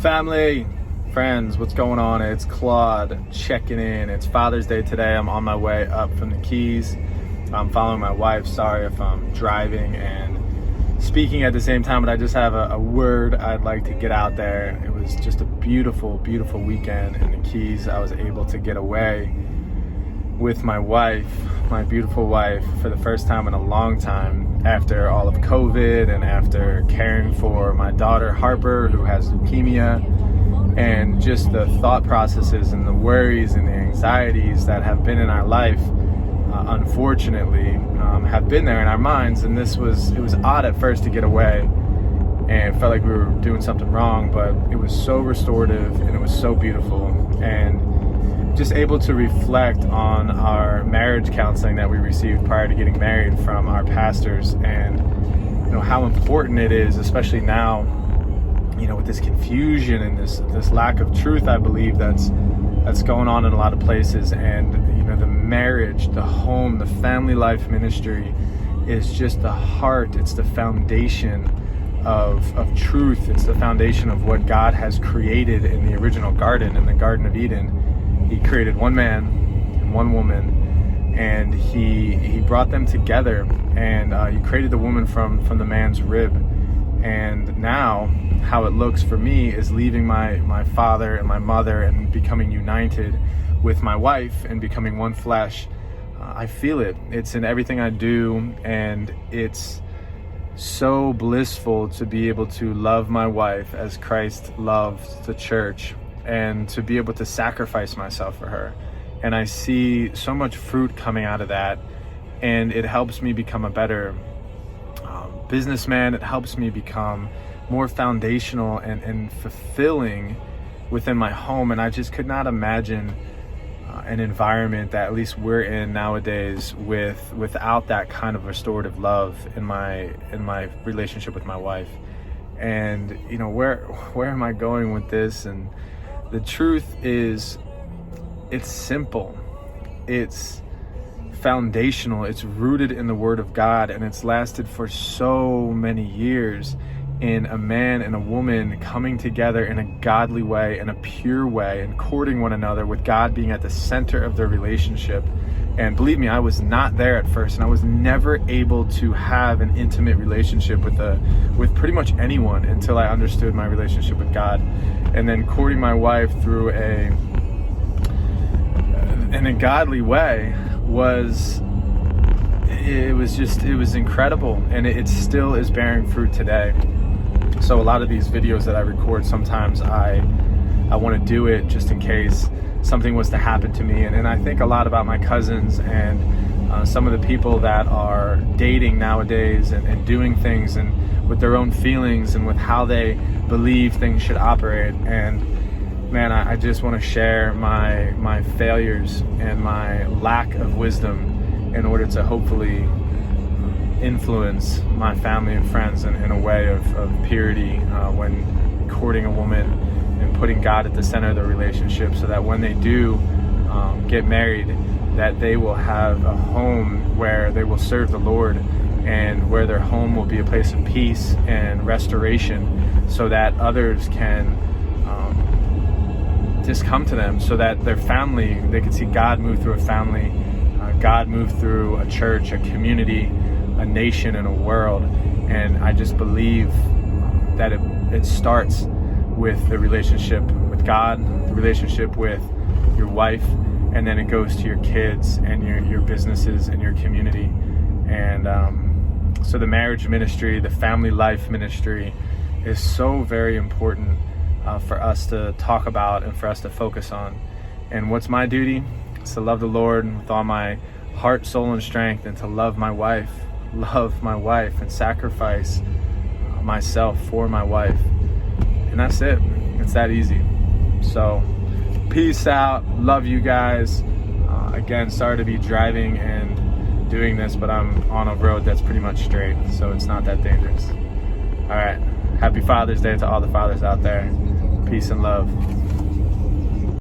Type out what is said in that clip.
Family, friends, what's going on? It's Claude checking in. It's Father's Day today. I'm on my way up from the Keys. I'm following my wife. Sorry if I'm driving and speaking at the same time, but I just have a word I'd like to get out there. It was just a beautiful, beautiful weekend in the Keys. I was able to get away with my wife, my beautiful wife, for the first time in a long time, after all of COVID and after caring for my daughter Harper, who has leukemia, and just the thought processes and the worries and the anxieties that have been in our life, unfortunately, have been there in our minds. And it was odd at first to get away, and it felt like we were doing something wrong, but it was so restorative and it was so beautiful. And just able to reflect on our marriage counseling that we received prior to getting married from our pastors, and how important it is, especially now, with this confusion and this lack of truth, I believe that's going on in a lot of places. And the marriage, the home, the family life ministry is just the heart. It's the foundation of truth. It's the foundation of what God has created in the original garden, in the Garden of Eden. He created one man and one woman, and he brought them together, and he created the woman from the man's rib. And now how it looks for me is leaving my father and my mother and becoming united with my wife and becoming one flesh. I feel it. It's in everything I do, and it's so blissful to be able to love my wife as Christ loved the church, and to be able to sacrifice myself for her. And I see so much fruit coming out of that, and it helps me become a better businessman. It helps me become more foundational and fulfilling within my home. And I just could not imagine an environment that at least we're in nowadays without that kind of restorative love in my relationship with my wife. And where am I going with this? And the truth is, it's simple, it's foundational, it's rooted in the Word of God, and it's lasted for so many years in a man and a woman coming together in a godly way, in a pure way, and courting one another, with God being at the center of their relationship. And believe me, I was not there at first, and I was never able to have an intimate relationship with pretty much anyone until I understood my relationship with God. And then courting my wife through in a godly way was incredible, and it still is bearing fruit today. So a lot of these videos that I record, sometimes I want to do it just in case something was to happen to me. And I think a lot about my cousins and some of the people that are dating nowadays and doing things and with their own feelings and with how they believe things should operate. And man, I just want to share my failures and my lack of wisdom in order to hopefully influence my family and friends in a way of purity when courting a woman, and putting God at the center of the relationship, so that when they do get married, that they will have a home where they will serve the Lord, and where their home will be a place of peace and restoration, so that others can just come to them, so that their family, they can see God move through a family, God move through a church, a community, a nation, and a world. And I just believe that it starts with the relationship with God, the relationship with your wife, and then it goes to your kids and your businesses and your community. And so the marriage ministry, the family life ministry is so very important for us to talk about and for us to focus on. And what's my duty? It's to love the Lord with all my heart, soul, and strength, and to love my wife and sacrifice myself for my wife. And that's it. It's that easy. So peace out. Love you guys. Again, sorry to be driving and doing this, but I'm on a road that's pretty much straight, so it's not that dangerous. All right. Happy Father's Day to all the fathers out there. Peace and love.